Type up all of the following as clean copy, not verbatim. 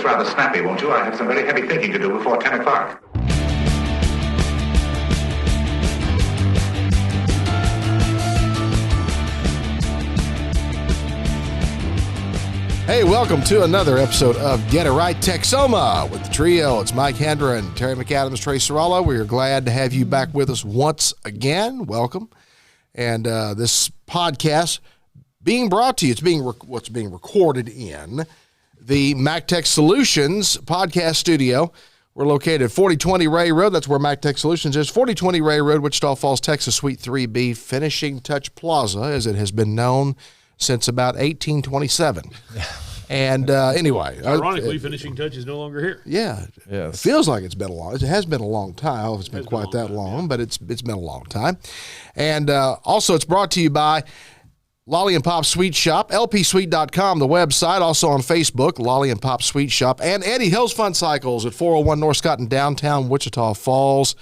this rather snappy, won't you? I have some very heavy thinking to do before 10 o'clock. Hey, welcome to another episode of Get It Right Texoma with the trio. It's Mike Hendren, Terry McAdams, Trey Sralla. We are glad to have you back with us once again. Welcome. And this podcast being brought to you, what's being recorded in the MacTech Solutions podcast studio. We're located at 4020 Rhea Road. That's where MacTech Solutions is. 4020 Rhea Road, Wichita Falls, Texas, Suite 3B, Finishing Touch Plaza, as it has been known since about 1827. And anyway. Ironically, Finishing Touch is no longer here. Yeah. Yes. It feels like it's been a long. It has been a long time. I don't know if it's been quite that long, but it's been a long time. And also it's brought to you by Lollie and Pop Sweet Shop, lpsweet.com, the website, also on Facebook, Lollie and Pop Sweet Shop, and Eddie Hills Fun Cycles at 401 North Scott in downtown Wichita Falls.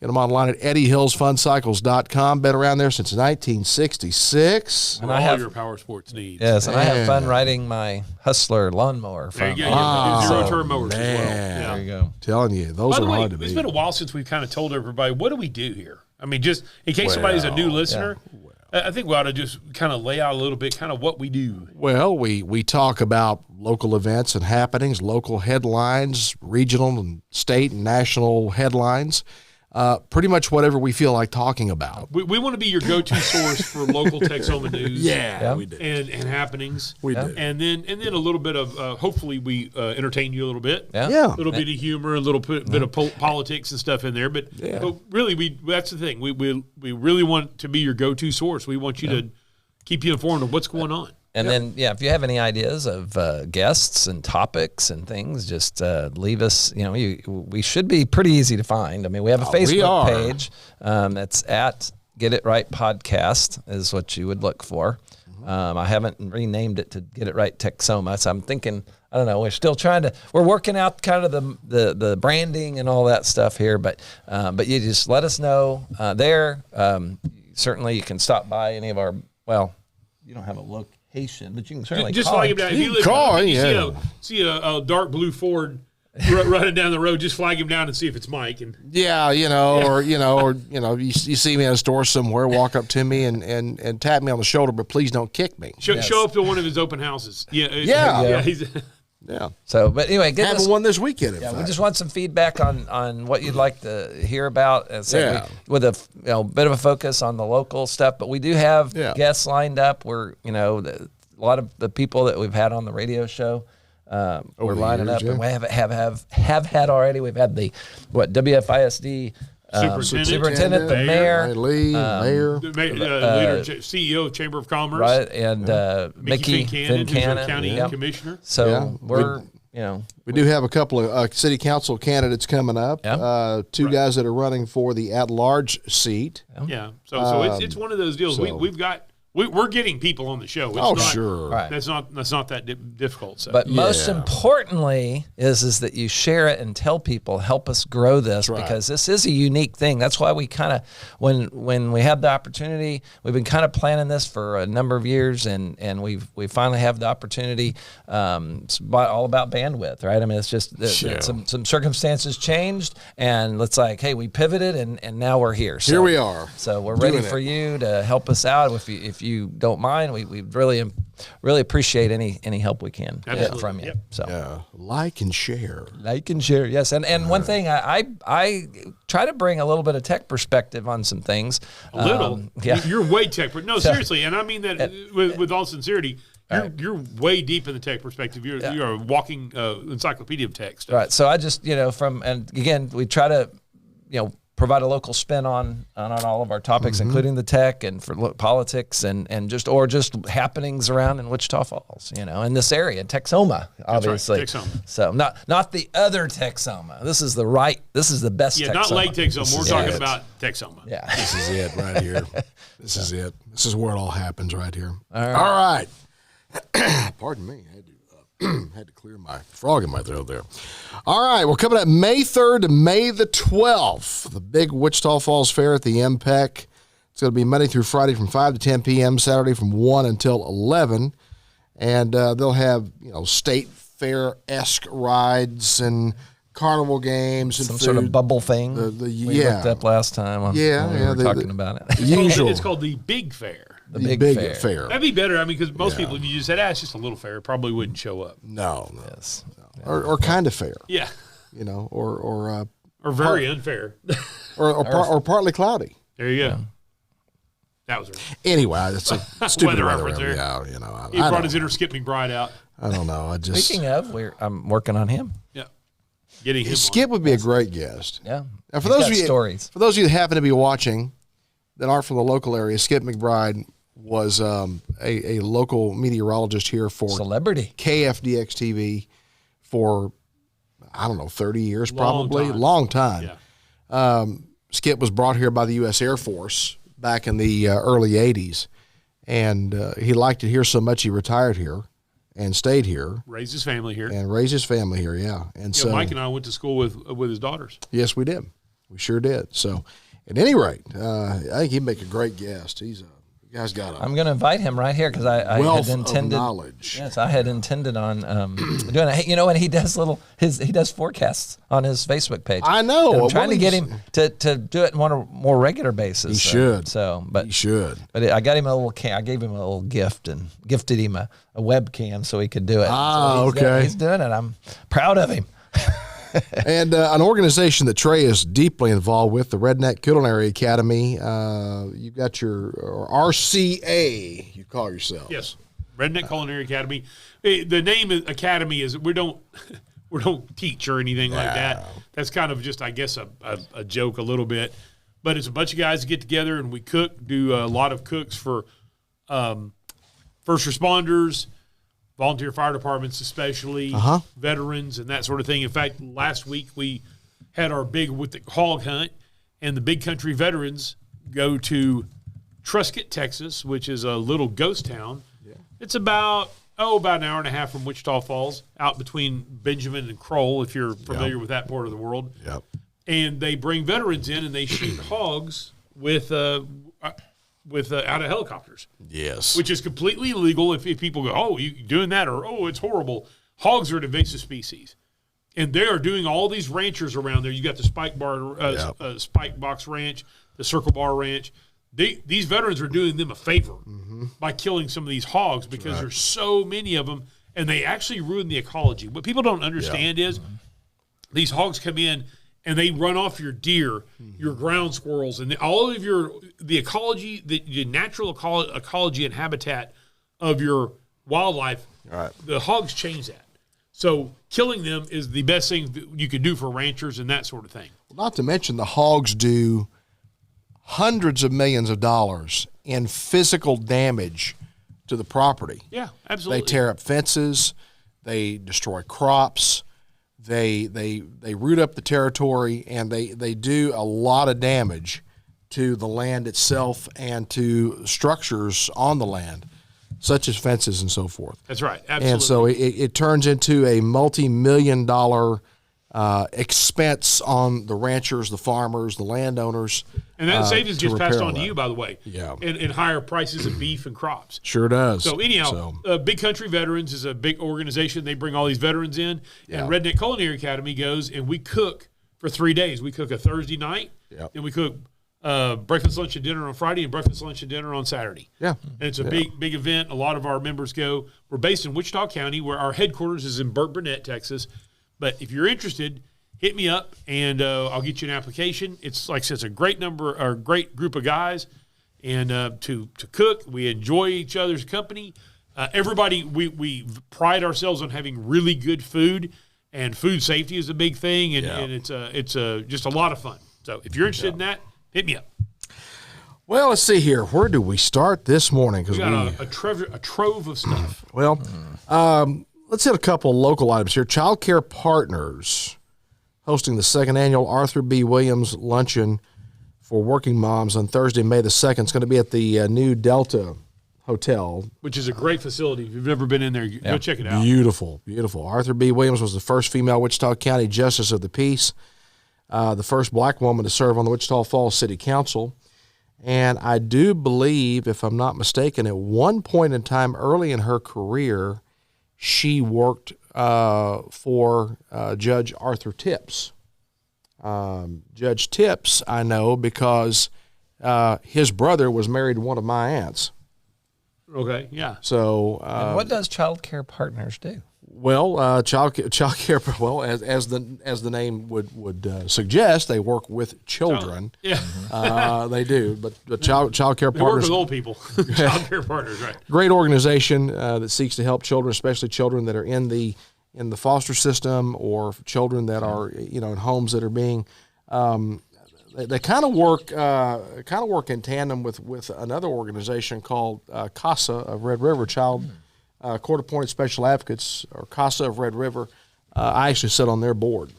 Get them online at eddiehillsfuncycles.com. Been around there since 1966. And I have your power sports needs. Yes, and I have fun riding my Hustler lawnmower. There you go. Zero-turn mowers as well. Yeah. There you go. Telling you, those are hard to beat. It's been a while since we've kind of told everybody, what do we do here? I mean, just in case somebody's a new listener, I think we ought to just kind of lay out a little bit kind of what we do. Well, we talk about local events and happenings, local headlines, regional and state and national headlines. Pretty much whatever we feel like talking about. We want to be your go-to source for local Texoma news. Yeah, we do. And happenings. We do. And then a little bit of, hopefully we entertain you a little bit. Yeah. A little bit of humor, a little bit of politics and stuff in there. But really, that's the thing. We really want to be your go-to source. We want you to keep you informed of what's going on. And then, if you have any ideas of guests and topics and things, just leave us. We should be pretty easy to find. I mean, we have a Facebook page that's at Get It Right Podcast is what you would look for. I haven't renamed it to Get It Right Texoma, so I'm thinking, I don't know, we're working out kind of the branding and all that stuff here, but you just let us know there. Certainly you can stop by any of our, you don't have a location, but you can certainly just call. Flag him down. If you see a dark blue Ford running down the road, just flag him down and see if it's Mike. And or you see me in a store somewhere, walk up to me and tap me on the shoulder, but please don't kick me. Show up to one of his open houses. Yeah. So, but anyway, haven't one this weekend. We just want some feedback on what you'd like to hear about. With a bit of a focus on the local stuff, but we do have guests lined up. We're a lot of the people that we've had on the radio show. We're lining up, and we have had already. We've had the WFISD. Superintendent, the mayor, leader, CEO of Chamber of Commerce, right, and Mickey Fincannon, County Commissioner. So we do have a couple of city council candidates coming up. Two guys that are running for the at-large seat. Yeah, so it's one of those deals. We're getting people on the show. Sure. Right. That's not that difficult. So. But most importantly is that you share it and tell people, help us grow this, because this is a unique thing. That's why we kind of, when we have the opportunity, we've been kind of planning this for a number of years, and we finally have the opportunity. It's all about bandwidth, right? I mean, it's just some circumstances changed, and it's like, hey, we pivoted, and now we're here. So, here we are. So we're ready for you to help us out. If you don't mind, we really appreciate any help we can get from you. So like and share, yes. And one thing I try to bring a little bit of tech perspective on some things. A little, you're way tech. No, seriously, and I mean that with all sincerity. You're way deep in the tech perspective. You're a walking encyclopedia of tech stuff. Right. So I just and again we try to provide a local spin on all of our topics, including the tech and for politics and just happenings around in Wichita Falls, in this area, Texoma, obviously. That's right, Texoma. So not the other Texoma. This is the best Texoma. Not Lake Texoma. We're talking about Texoma. Yeah. This is it right here. This is it. This is where it all happens right here. All right. Pardon me. Had to clear my frog in my throat there. All right, we're coming up May 3rd to May the 12th. The big Wichita Falls Fair at the MPEC. It's going to be Monday through Friday from 5 to 10 p.m., Saturday from 1 until 11. And they'll have, state fair-esque rides and carnival games and some food. sort of bubble thing. We looked up last time when we were talking about it. It's called the Big Fair. The big fair. That'd be better. I mean, because most people, if you just said, it's just a little fair, probably wouldn't show up. No. Yes. Or kind of fair. Yeah. Or very unfair. or partly cloudy. There you go. That was right. Anyway, it's a stupid Weather weather reference there. Yeah, He brought his inner Skip McBride out. I don't know. Speaking of, I'm working on him. Yeah. Getting him Skip would be a great guest. Yeah. Now, for those of you that happen to be watching that aren't from the local area, Skip McBride was a local meteorologist here for Celebrity KFDX TV for, I don't know, 30 years probably. Long time. Yeah. Skip was brought here by the U.S. Air Force back in the early 80s, and he liked it here so much he retired here and stayed here. Raised his family here. Yeah. And so Mike and I went to school with his daughters. Yes, we did. We sure did. So, at any rate, I think he'd make a great guest. The guy's got I'm going to invite him right here because I had intended of knowledge. Yes, I had intended on doing it. And he does he does forecasts on his Facebook page. I know. And I'm trying to get him to do it on a more regular basis. He should. But he should. But I got him I gave him a little gift and gifted him a webcam so he could do it. Okay. He's doing it. I'm proud of him. And an organization that Trey is deeply involved with, the Redneck Culinary Academy. You've got your RCA, you call yourself. Yes, Redneck Culinary Academy. The name of Academy is we don't teach or anything like that. That's kind of just, I guess, a joke a little bit. But it's a bunch of guys that get together and we cook, do a lot of cooks for first responders, volunteer fire departments especially, veterans and that sort of thing. In fact, last week we had our big with the hog hunt, and the big country veterans go to Truscott, Texas, which is a little ghost town. Yeah. It's about an hour and a half from Wichita Falls, out between Benjamin and Kroll, if you're familiar with that part of the world. Yep. And they bring veterans in and they shoot hogs with out of helicopters. Yes. Which is completely illegal if people go, oh, you doing that, or, oh, it's horrible. Hogs are an invasive species. And they are doing all these ranchers around there. You got the Spike Box Ranch, the Circle Bar Ranch. These veterans are doing them a favor by killing some of these hogs because there's so many of them, and they actually ruin the ecology. What people don't understand is these hogs come in and they run off your deer, your ground squirrels, and all of the ecology, the natural ecology and habitat of your wildlife. Right. The hogs change that. So killing them is the best thing that you can do for ranchers and that sort of thing. Not to mention the hogs do hundreds of millions of dollars in physical damage to the property. Yeah, absolutely. They tear up fences. They destroy crops. They root up the territory, and they do a lot of damage to the land itself and to structures on the land, such as fences and so forth. That's right. Absolutely. And so it turns into a multi-million-dollar expense on the ranchers, the farmers, the landowners. And that savings gets passed on to you, by the way. Yeah. And higher prices of beef and crops. Sure does. So anyhow, Big Country Veterans is a big organization. They bring all these veterans in. And Redneck Culinary Academy goes, and we cook for 3 days. We cook a Thursday night, and we cook breakfast, lunch, and dinner on Friday, and breakfast, lunch, and dinner on Saturday. Yeah. And it's a big event. A lot of our members go. We're based in Wichita County, where our headquarters is in Burnt Burnett, Texas. But if you're interested, hit me up, and I'll get you an application. It's like I said, it's a great group of guys, and to cook. We enjoy each other's company. Everybody, we pride ourselves on having really good food, and food safety is a big thing, and it's just a lot of fun. So if you're interested in that, hit me up. Well, let's see here. Where do we start this morning? We got a trove of stuff. Well, let's hit a couple of local items here. Child Care Partners hosting the second annual Arthur B. Williams Luncheon for Working Moms on Thursday, May the 2nd. It's going to be at the new Delta Hotel. Which is a great facility. If you've never been in there, go check it out. Beautiful, beautiful. Arthur B. Williams was the first female Wichita County Justice of the Peace, the first black woman to serve on the Wichita Falls City Council. And I do believe, if I'm not mistaken, at one point in time early in her career, she worked for Judge Arthur Tipps. Judge Tipps, I know because his brother was married to one of my aunts. Okay, yeah. So, and what does Child Care Partners do? Well, child care. Well, as the name would suggest, they work with children. Yeah, they do. But child care they work partners with old people. Child Care Partners, right? Great organization that seeks to help children, especially children that are in the foster system or children that are in homes that are being. They kind of work in tandem with another organization called CASA of Red River, Child. Court-appointed special advocates, or CASA of Red River. I actually sit on their board,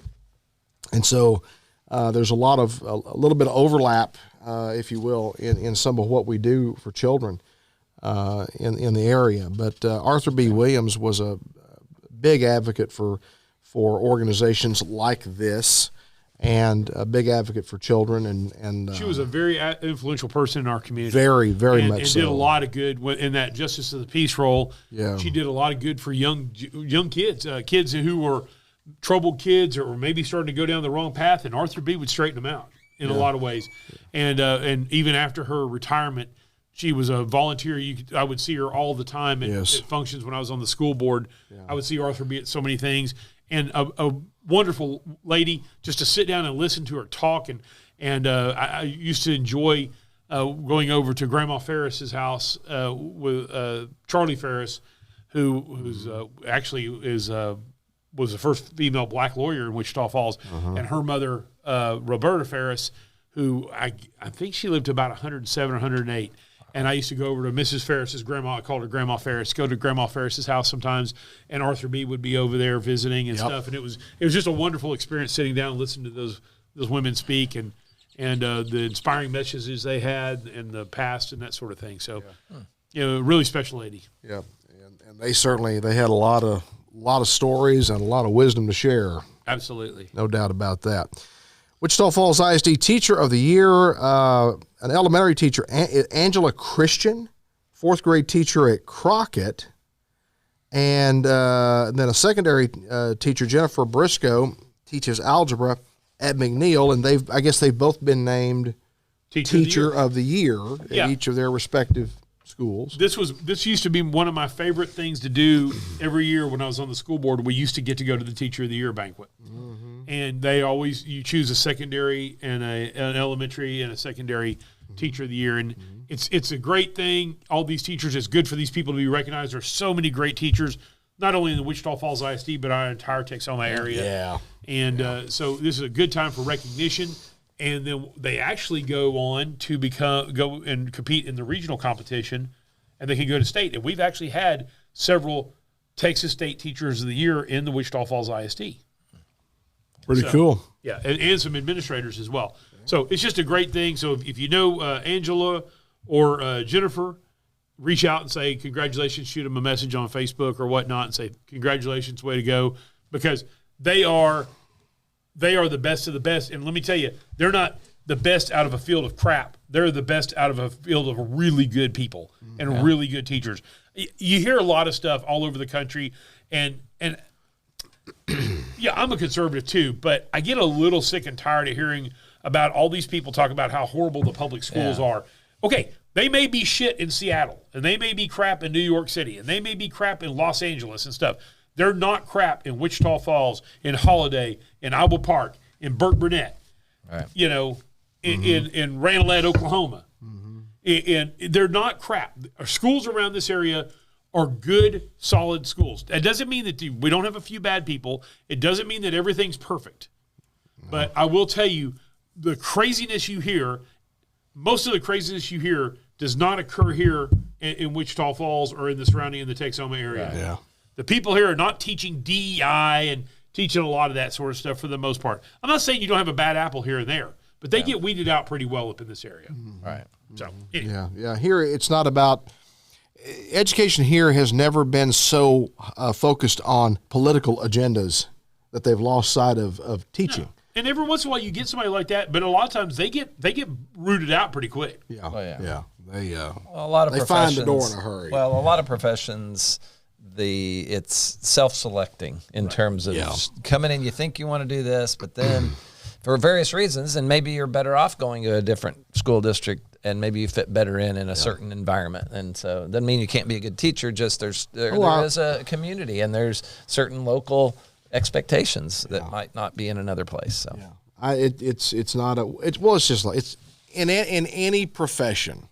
and so there's a little bit of overlap, if you will, in some of what we do for children in the area. But Arthur B. Williams was a big advocate for organizations like this, and a big advocate for children. And she was a very influential person in our community. Very, very much and so. did a lot of good in that Justice of the Peace role. Yeah. She did a lot of good for young kids, kids who were troubled kids or maybe starting to go down the wrong path, and Arthur B. would straighten them out in a lot of ways. And even after her retirement, she was a volunteer. I would see her all the time at functions when I was on the school board. Yeah. I would see Arthur B. at so many things. And a wonderful lady, just to sit down and listen to her talk. And I used to enjoy going over to Grandma Ferris's house with Charlie Ferris, who's actually was the first female black lawyer in Wichita Falls, and her mother Roberta Ferris, who I think she lived to about 107 or 108. And I used to go over to Mrs. Ferris's grandma. I called her Grandma Ferris. Go to Grandma Ferris's house sometimes, and Arthur B. would be over there visiting and stuff. And it was just a wonderful experience sitting down and listening to those women speak and the inspiring messages they had in the past and that sort of thing. So, really special lady. Yeah, and they had a lot of stories and a lot of wisdom to share. Absolutely, no doubt about that. Wichita Falls ISD Teacher of the Year, an elementary teacher, Angela Christian, fourth grade teacher at Crockett, and then a secondary teacher, Jennifer Briscoe, teaches algebra at McNeil, and they've both been named Teacher of the Year at each of their respective schools. This used to be one of my favorite things to do every year when I was on the school board. We used to get to go to the Teacher of the Year banquet. And you choose a secondary and an elementary and a secondary Teacher of the Year. And it's a great thing. All these teachers, it's good for these people to be recognized. There's so many great teachers, not only in the Wichita Falls ISD, but our entire Texoma area. Yeah. And so this is a good time for recognition. And then they actually go on to go and compete in the regional competition, and they can go to state. And we've actually had several Texas State Teachers of the Year in the Wichita Falls ISD. Pretty cool. Yeah, and some administrators as well. So it's just a great thing. So if you know Angela or Jennifer, reach out and say congratulations, shoot them a message on Facebook or whatnot and say congratulations, way to go, because they are the best of the best. And let me tell you, they're not the best out of a field of crap. They're the best out of a field of really good people and really good teachers. You hear a lot of stuff all over the country, and yeah, I'm a conservative too, but I get a little sick and tired of hearing about all these people talk about how horrible the public schools are. Okay, they may be shit in Seattle, and they may be crap in New York City, and they may be crap in Los Angeles and stuff. They're not crap in Wichita Falls, in Holiday, in Iowa Park, in Burke Burnett, in Ranelette, Oklahoma. And they're not crap. Our schools around this area are good, solid schools. It doesn't mean that we don't have a few bad people. It doesn't mean that everything's perfect. No. But I will tell you, the craziness you hear, most of the craziness you hear does not occur here in Wichita Falls or in the surrounding, in the Texoma area. Yeah. The people here are not teaching DEI and teaching a lot of that sort of stuff for the most part. I'm not saying you don't have a bad apple here and there, but they get weeded out pretty well up in this area. Right. So, anyway. Yeah. Here, it's not about education. Here has never been so focused on political agendas that they've lost sight of teaching. No. And every once in a while you get somebody like that, but a lot of times they get rooted out pretty quick. Yeah. Oh, yeah. Yeah. A lot of they find the door in a hurry. Well, a lot of professions it's self-selecting in terms of coming in. You think you want to do this, but then for various reasons, and maybe you're better off going to a different school district, and maybe you fit better in a certain environment. And so it doesn't mean you can't be a good teacher. Just there is a community, and there's certain local expectations that might not be in another place. So it's just like it's in any profession.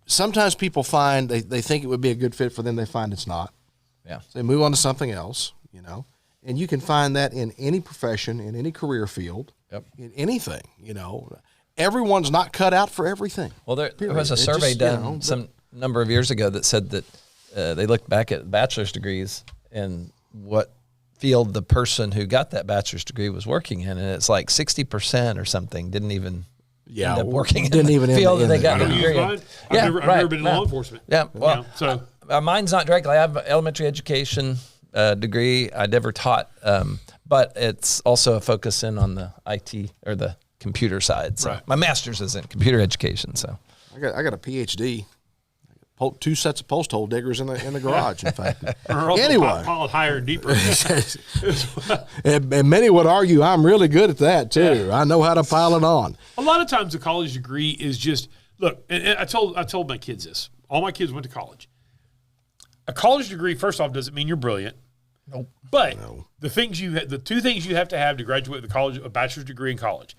Sometimes people find they think it would be a good fit for them. They find it's not. Yeah. So they move on to something else, and you can find that in any profession, in any career field, in anything, Everyone's not cut out for everything. Well, there was a survey done some number of years ago that said that they looked back at bachelor's degrees and what field the person who got that bachelor's degree was working in, and it's like 60% or something didn't even end up working in the field that they got the degree in. I've never been in law enforcement. Yeah, well, so mine's not directly. I have an elementary education degree. I never taught, but it's also a focus in on the IT or the computer side. So my master's is in computer education. So I got a PhD. 2 sets of post hole diggers in the garage, in fact. Anyway, piled higher and deeper. and many would argue I'm really good at that too. Yeah. I know how to pile it on. A lot of times, a college degree is just look. And I told my kids this. All my kids went to college. A college degree, first off, doesn't mean you're brilliant. Nope. But the two things you have to graduate with a bachelor's degree in college,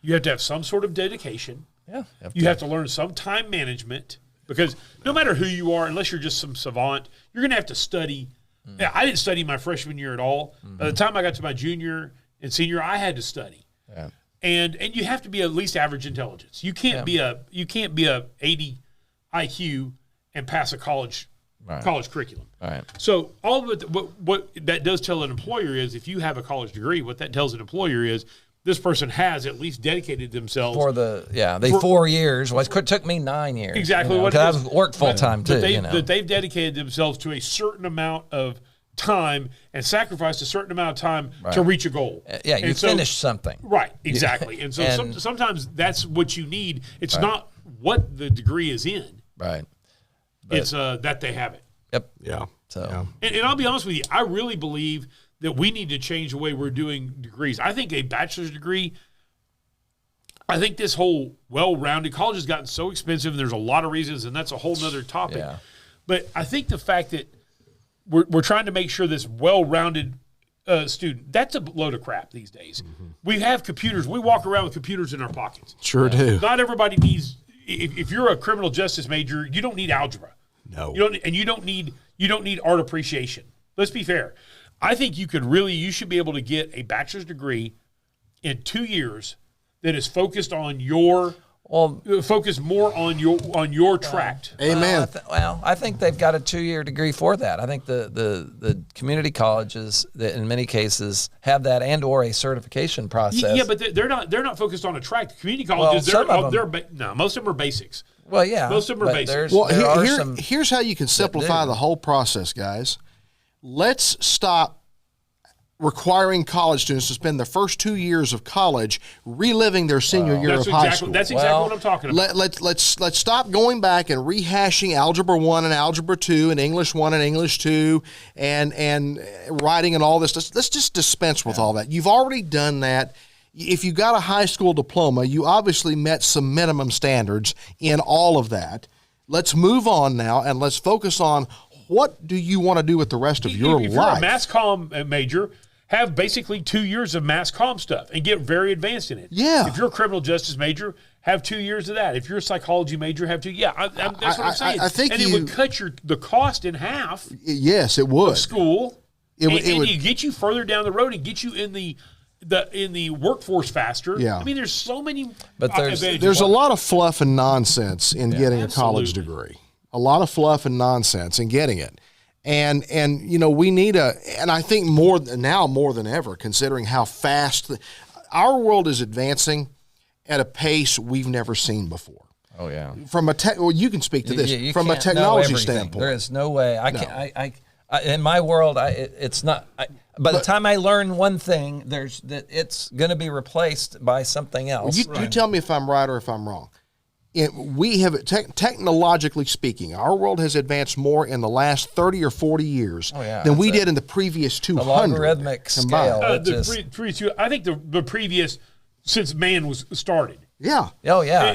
you have to have some sort of dedication. Yeah. You have to learn some time management. Because no matter who you are, unless you're just some savant, you're going to have to study. Yeah, I didn't study my freshman year at all. By the time I got to my junior and senior, I had to study. Yeah. And you have to be at least average intelligence. You can't be a 80 IQ and pass a college curriculum. All right. So all of it, what that does tell an employer is if you have a college degree, what that tells an employer is this person has at least dedicated themselves for 4 years. Well, it took me 9 years. Exactly. Because I worked full time too. That they've dedicated themselves to a certain amount of time and sacrificed a certain amount of time to reach a goal. You finished something. Right. Exactly. And so sometimes that's what you need. It's not what the degree is in. Right. It's that they have it. Yep. Yeah. So. And I'll be honest with you. I really believe that we need to change the way we're doing degrees. I think a bachelor's degree, I think this whole well-rounded, college has gotten so expensive, and there's a lot of reasons, and that's a whole nother topic. Yeah. But I think the fact that we're trying to make sure this well-rounded student, that's a load of crap these days. Mm-hmm. We have computers. We walk around with computers in our pockets. Sure do. Not everybody needs, if you're a criminal justice major, you don't need algebra. No. You don't need art appreciation. Let's be fair. I think you should be able to get a bachelor's degree in 2 years that is focused on focus more on your tract. Amen. I think they've got a 2-year degree for that. I think the community colleges that in many cases have that and or a certification process. Yeah, but they're not focused on a tract. The community colleges, most of them are basics. Well, yeah, most of them are basics. Here's how you can simplify the whole process, guys. Let's stop requiring college students to spend the first 2 years of college reliving their senior year of high school. That's exactly what I'm talking about. Let's stop going back and rehashing Algebra 1 and Algebra 2 and English 1 and English 2 and writing and all this. Let's just dispense with all that. You've already done that. If you got a high school diploma, you obviously met some minimum standards in all of that. Let's move on now and let's focus on what do you want to do with the rest of your life? If you're a mass comm major, have basically 2 years of mass comm stuff and get very advanced in it. Yeah. If you're a criminal justice major, have 2 years of that. If you're a psychology major, have 2. Yeah, that's what I'm saying. I think it would cut the cost in half. Yes, it would. Of school. It would get you further down the road and get you in the workforce faster. Yeah. I mean, there's so many. But there's a lot of fluff and nonsense in getting a college degree. A lot of fluff and nonsense in getting it. And we need and I think more than ever, considering how fast our world is advancing at a pace we've never seen before. Oh yeah. From you can speak to this from a technology standpoint. There is no way in my world it's not. By the time I learn one thing, it's going to be replaced by something else. You tell me if I'm right or if I'm wrong. we have technologically speaking, our world has advanced more in the last 30 or 40 years than we did in the previous 200. The logarithmic scale. I think the previous, since man was started. Yeah. Oh, yeah.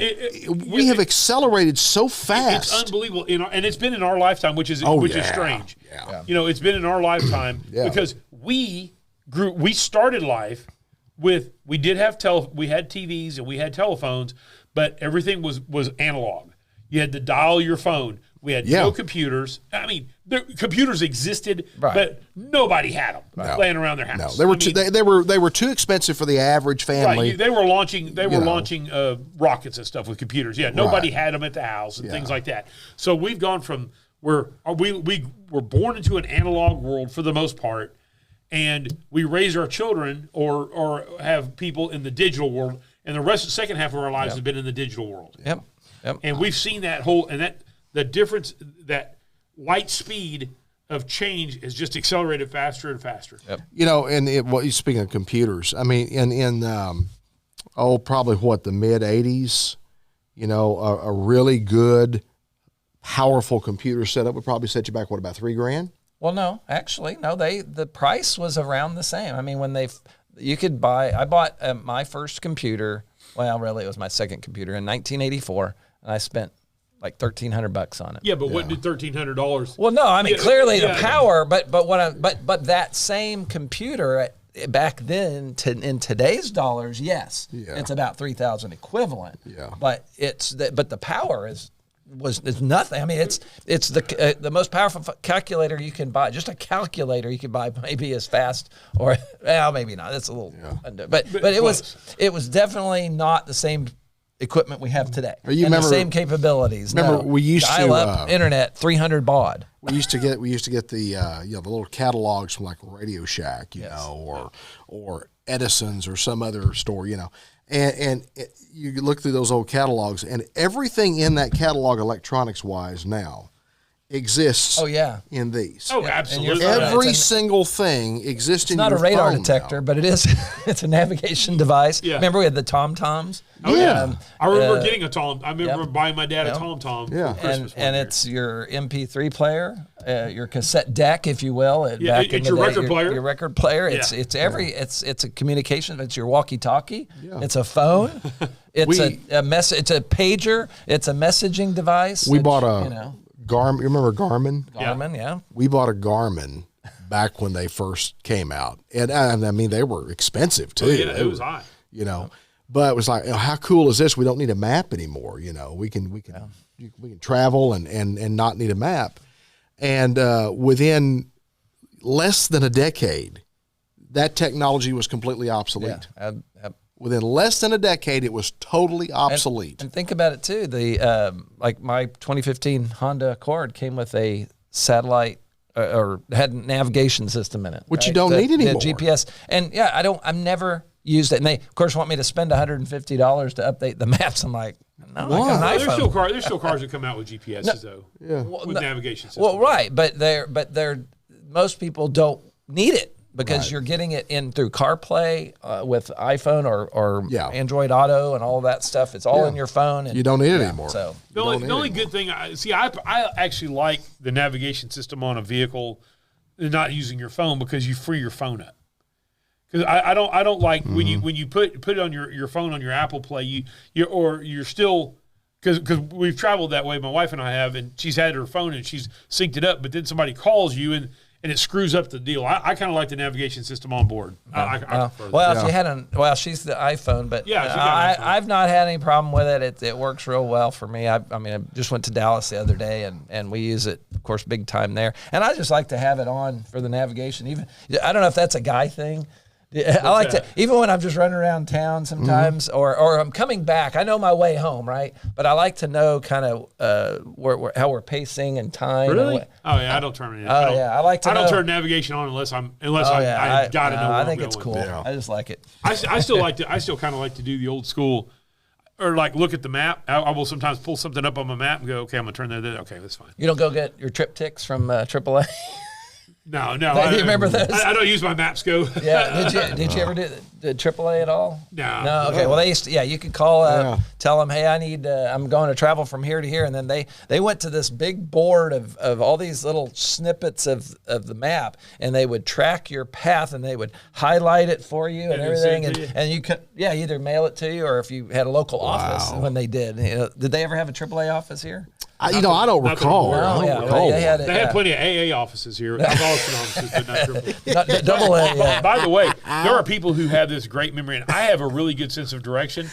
We have accelerated so fast. It's unbelievable. And it's been in our lifetime, which is strange. Yeah. You know, it's been in our lifetime because we started life with, we had TVs and we had telephones, but everything was analog. You had to dial your phone. We had no computers. I mean, computers existed, but nobody had them laying around their house. No, they were too expensive for the average family. Right. They were launching rockets and stuff with computers. Yeah, nobody had them at the house and things like that. So we've gone from where we were born into an analog world for the most part, and we raise our children or have people in the digital world, and the second half of our lives has been in the digital world. Yep. And we've seen that the difference, that light speed of change is just accelerated faster and faster. Yep. You know, and speaking of computers, I mean, in probably the mid '80s, you know, a really good, powerful computer setup would probably set you back about $3,000. Well, no, actually, no. The price was around the same. I mean, I bought my first computer. Well, really, it was my second computer in 1984, and I spent like $1,300 on it. Yeah, but what did $1,300? Well, no, I mean clearly the power, but that same computer back then in today's dollars, it's about $3,000 equivalent. Yeah, but the power is nothing. I mean, it's the most powerful calculator you can buy. Just a calculator you can buy maybe as fast, or maybe not. That's a little, but it was definitely not the same equipment we have today. The same capabilities. Remember, we used to dial-up internet, 300 baud. We used to get the the little catalogs from like Radio Shack, you know, or Edison's or some other store, you know, and you look through those old catalogs, and everything in that catalog, electronics wise, now exists. In these. Oh, absolutely. Every single thing exists in your phone. It's not a radar detector, but it is. It's a navigation device. Yeah. Remember we had the TomToms? Oh, yeah. I remember getting a Tom. I remember buying my dad a TomTom for Christmas. And it's your MP3 player, your cassette deck, if you will. It's your record player. Your record player. It's it's a communication. It's your walkie-talkie. Yeah. It's a phone. It's a mess. It's a pager. It's a messaging device. We bought a Garmin. You remember Garmin? Garmin, yeah. We bought a Garmin back when they first came out, and I mean they were expensive too. Oh, yeah, it was high. You know, but it was like, how cool is this? We don't need a map anymore. You know, we can travel and not need a map. And within less than a decade, that technology was completely obsolete. Yeah. Within less than a decade, it was totally obsolete. And think about it too. The like my 2015 Honda Accord came with a satellite or had a navigation system in it, which you don't need anymore. GPS. And I've never used it. And they of course want me to spend $150 to update the maps. I'm like, no, I got an iPhone. There's still cars that come out with GPSs though. Yeah. With navigation systems. Well, right, but most people don't need it. Because you're getting it in through CarPlay with iPhone or Android Auto and all that stuff. It's all in your phone. And you don't need it anymore. So the only good thing, I actually like the navigation system on a vehicle, not using your phone, because you free your phone up. Because I don't like when you put it on your phone on your Apple Play, you're still. Because we've traveled that way, my wife and I have, and she's had her phone and she's synced it up, but then somebody calls you and it screws up the deal. I kind of like the navigation system on board. I prefer that. If you had she's the iPhone, but I've not had any problem with it. It works real well for me. I just went to Dallas the other day, and we use it, of course, big time there. And I just like to have it on for the navigation. Even I don't know if that's a guy thing. I like to, even when I'm just running around town sometimes, or I'm coming back. I know my way home, right? But I like to know kind of how we're pacing and time. Really? I don't turn it. I like to. I don't turn navigation on unless I got to know. I think it's cool. Yeah. I just like it. I still kind of like to do the old school, or like look at the map. I will sometimes pull something up on my map and go, okay, I'm gonna turn that. Okay, that's fine. You don't go get your trip ticks from AAA. No. Do you remember those? I don't use my Maps Go. Yeah. Did you ever do AAA at all? No. Okay. Well, they used to. Yeah, you could call up, tell them, hey, I'm going to travel from here to here, and then they went to this big board of all these little snippets of the map, and they would track your path, and they would highlight it for you and everything, and you could either mail it to you, or if you had a local office when they did. Did they ever have a AAA office here? I don't recall. They had plenty of AA offices here, alcoholics offices, but not AAA. Double A. Yeah. By the way, there are people who have this great memory, and I have a really good sense of direction.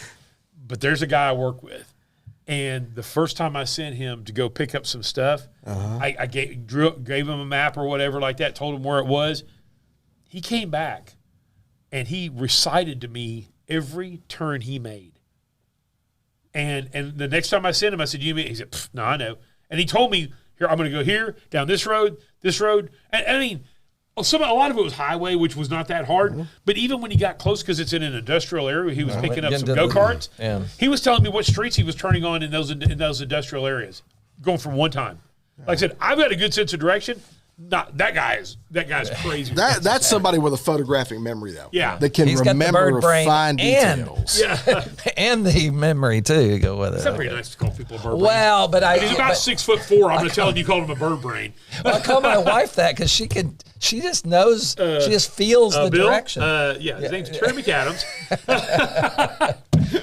But there's a guy I work with, and the first time I sent him to go pick up some stuff, I gave him a map or whatever like that, told him where it was. He came back, and he recited to me every turn he made. And the next time I sent him, I said, "You mean?" He said, "No, I know." And he told me, "Here, I'm going to go here, down this road. And I mean, a lot of it was highway, which was not that hard. But even when he got close, because it's in an industrial area, he was picking up some go-karts. Yeah. He was telling me what streets he was turning on in those industrial areas, going from one time. Like I said, I've got a good sense of direction. That guy's crazy. That's somebody with a photographic memory, though. Yeah. That can remember fine details. And the memory, too, you go with it. It's pretty nice to call people a bird brain. Well, but he's about 6'4". I'm going to tell him you called him a bird brain. Well, I call my wife that because she just knows, she just feels the Bill? direction. His name's Terry McAdams.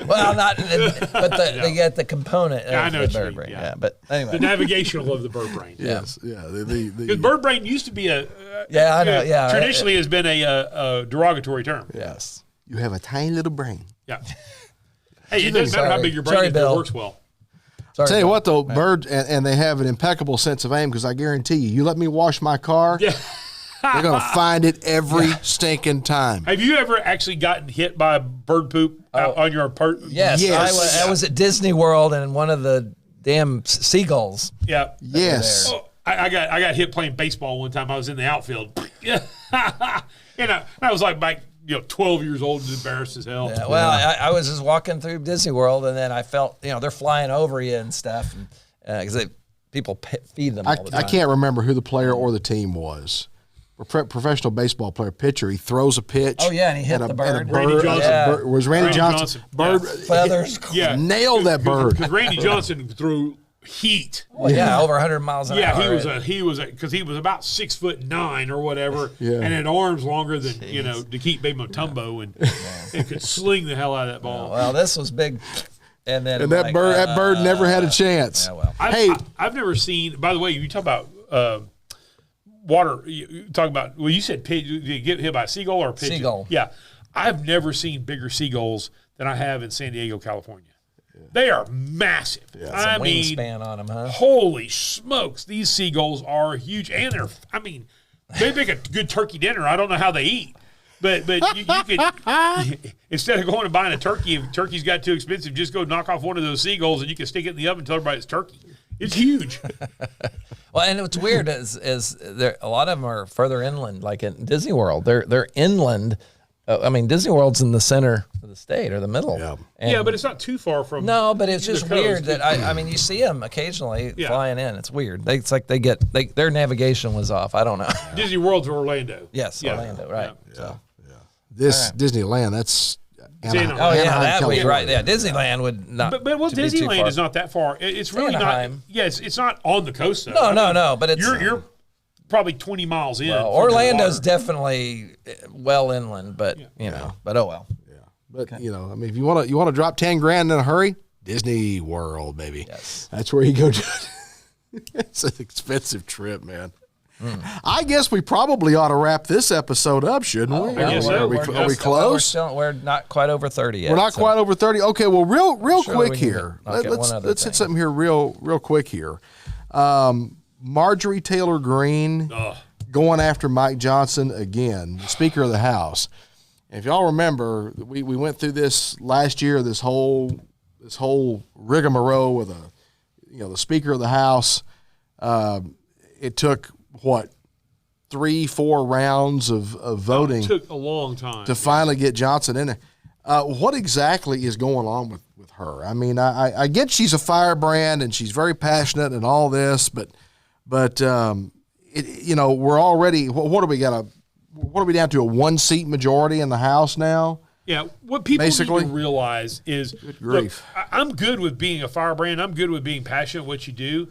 Well, they get the component of the bird brain. Yeah. But anyway. The navigational of the bird brain. Yes, yeah. Because bird brain used to be traditionally has been a derogatory term. Yes. You have a tiny little brain. Yeah. Hey, it doesn't matter how big your brain is, it works well. I'll tell you what, though, birds, and they have an impeccable sense of aim, because I guarantee you let me wash my car, they're going to find it every stinking time. Have you ever actually gotten hit by bird poop on your part? Yes. I was at Disney World, and one of the damn seagulls. Yeah. Yes. I got hit playing baseball one time. I was in the outfield. Yeah. I was like 12 years old and embarrassed as hell. Yeah, well, I was just walking through Disney World, and then I felt, they're flying over you and stuff, because people feed them all the time. I can't remember who the player or the team was. A professional baseball player, pitcher. He throws a pitch. Oh, yeah, and he hit the bird. Randy Johnson. Was Randy Johnson. Bird. Feathers. Yeah. Nailed that bird. Because Randy Johnson threw heat. Well, yeah, over 100 miles an hour. Yeah, he was because he was about 6'9" or whatever, and had arms longer than to keep Baby Mutombo, and could sling the hell out of that ball. Well, this was big, and then that bird never had a chance. Yeah, well, I've never seen. By the way, you talk about water. You talk about you said did you get hit by a seagull or a pigeon? Seagull. Yeah, I've never seen bigger seagulls than I have in San Diego, California. They are massive. Yeah, I mean, wingspan on them, huh? Holy smokes, these seagulls are huge, and they make a good turkey dinner. I don't know how they eat, but you could instead of going and buying a turkey, if turkey's got too expensive, just go knock off one of those seagulls, and you can stick it in the oven and tell everybody it's turkey. It's huge. Well, and what's weird is there a lot of them are further inland, like in Disney World. They're inland. Disney World's in the center of the state or the middle. Yeah, but it's not too far from. No, but it's just weird that you see them occasionally flying in. It's weird. It's like their navigation was off. I don't know. Disney World's Orlando. Yes, Orlando, right? Yeah. This Disneyland, that's. Anaheim. Oh yeah, that would be right. Yeah, Disneyland would not. But Disneyland is not that far. It's really Anaheim. not. Yes, it's not on the coast though. No. But it's you're probably 20 miles in. Well, Orlando's definitely well inland, but but oh well. Yeah, but if you want to drop $10,000 in a hurry, Disney World, baby. Yes, that's where you go. It's an expensive trip, man. I guess we probably ought to wrap this episode up, shouldn't we? I guess so. Are we close? We're not quite over 30 yet. We're not quite over 30. Okay, well, real quick here. Let's hit something here real quick here. Marjorie Taylor Greene going after Mike Johnson again, the Speaker of the House. And if y'all remember, we went through this last year. This whole rigmarole with the Speaker of the House. It took 3-4 rounds of voting. It took a long time to finally get Johnson in there. What exactly is going on with her? I mean, I get she's a firebrand and she's very passionate and all this, but we're already, what are we down to, a 1-seat majority in the House now? Yeah, what people Basically, need to realize is, look, I'm good with being a firebrand. I'm good with being passionate at what you do.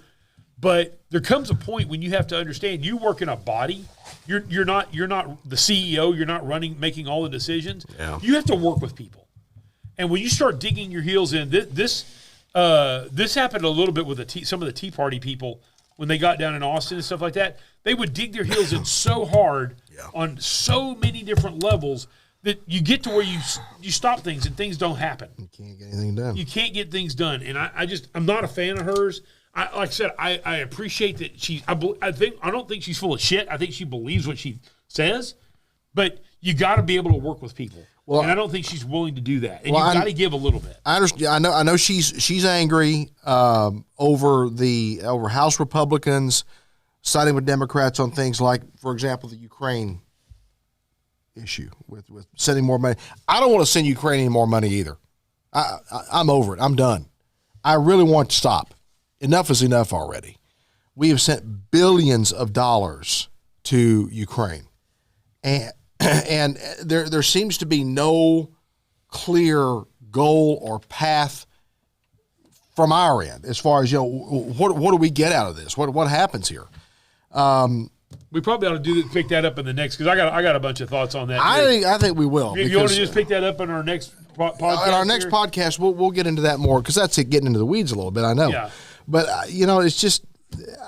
But there comes a point when you have to understand you work in a body. You're not the CEO. You're not making all the decisions. Yeah. You have to work with people. And when you start digging your heels in, this happened a little bit with some of the Tea Party people when they got down in Austin and stuff like that. They would dig their heels in so hard on so many different levels that you get to where you stop things and things don't happen. You can't get anything done. You can't get things done. And I'm not a fan of hers. Like I said, I appreciate that I don't think she's full of shit. I think she believes what she says, but you got to be able to work with people. Well, and I don't think she's willing to do that. And you got to give a little bit. I understand. I know she's angry over House Republicans siding with Democrats on things like, for example, the Ukraine issue with sending more money. I don't want to send Ukraine any more money either. I'm over it. I'm done. I really want to stop. Enough is enough already. We have sent billions of dollars to Ukraine, and there seems to be no clear goal or path from our end as far as what do we get out of this? What happens here? We probably ought to pick that up in the next, because I got a bunch of thoughts on that. I think we will. You want to just pick that up in our next podcast? In our next podcast, we'll get into that more, because that's getting into the weeds a little bit. I know. Yeah. But, it's just,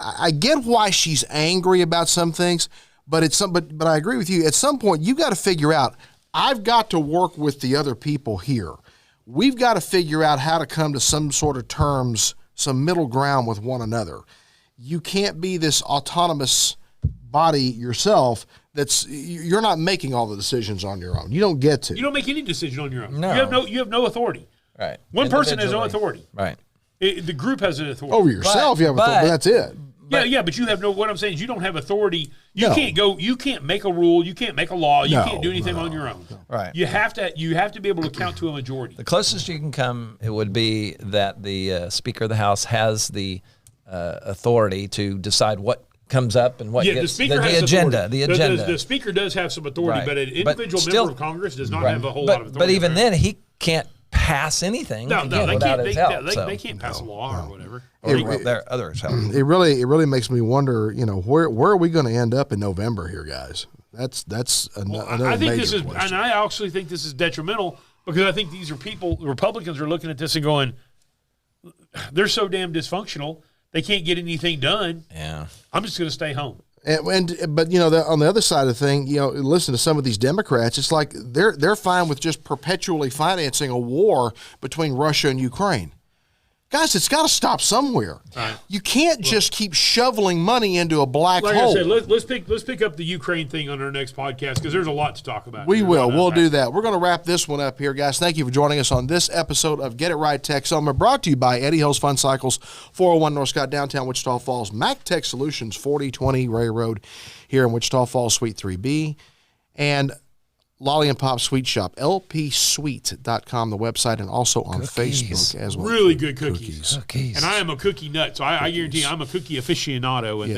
I get why she's angry about some things, but I agree with you. At some point, you got to figure out, I've got to work with the other people here. We've got to figure out how to come to some sort of terms, some middle ground with one another. You can't be this autonomous body yourself you're not making all the decisions on your own. You don't get to. You don't make any decision on your own. No. You have no authority. Right. One person has no authority. Right. The group has an authority. Over yourself, you have authority, but that's it. But you have what I'm saying is you don't have authority. You can't make a rule, you can't make a law, you can't do anything on your own. Right. You have to be able to count to a majority. The closest you can come, it would be that the Speaker of the House has the authority to decide what comes up and what gets the Speaker has the agenda. Authority. The agenda. The Speaker does have some authority, but an individual member of Congress does not have a whole lot of authority. But even then, he can't pass anything. No, they can't. They can't pass a law or whatever. There are others help. It really makes me wonder. Where are we going to end up in November here, guys? That's another I think major this is, question. and I actually think this is detrimental, because I think these are people. Republicans are looking at this and going, they're so damn dysfunctional. They can't get anything done. Yeah, I'm just going to stay home. But on the other side of the thing, listen to some of these Democrats. It's like they're fine with just perpetually financing a war between Russia and Ukraine. Guys, it's got to stop somewhere. Right. You can't just keep shoveling money into a black hole. Like I said, let's pick up the Ukraine thing on our next podcast, because there's a lot to talk about. We will. We'll do that. We're going to wrap this one up here, guys. Thank you for joining us on this episode of Get It Right Texoma, brought to you by Eddie Hills Fun Cycles, 401 North Scott, downtown Wichita Falls, MacTech Solutions, 4020 Rhea Road here in Wichita Falls, Suite 3B, and Lollie and Pop Sweet Shop, lpsweet.com, the website, and also on Facebook as well. Really good cookies. Cookies. And I am a cookie nut, so I guarantee you I'm a cookie aficionado, and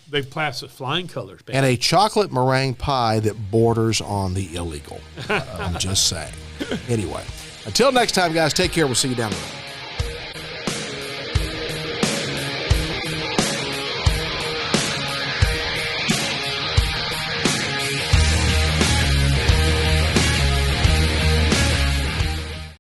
they've passed with flying colors. Baby. And a chocolate meringue pie that borders on the illegal. I'm just saying. Anyway, until next time, guys, take care. We'll see you down the road.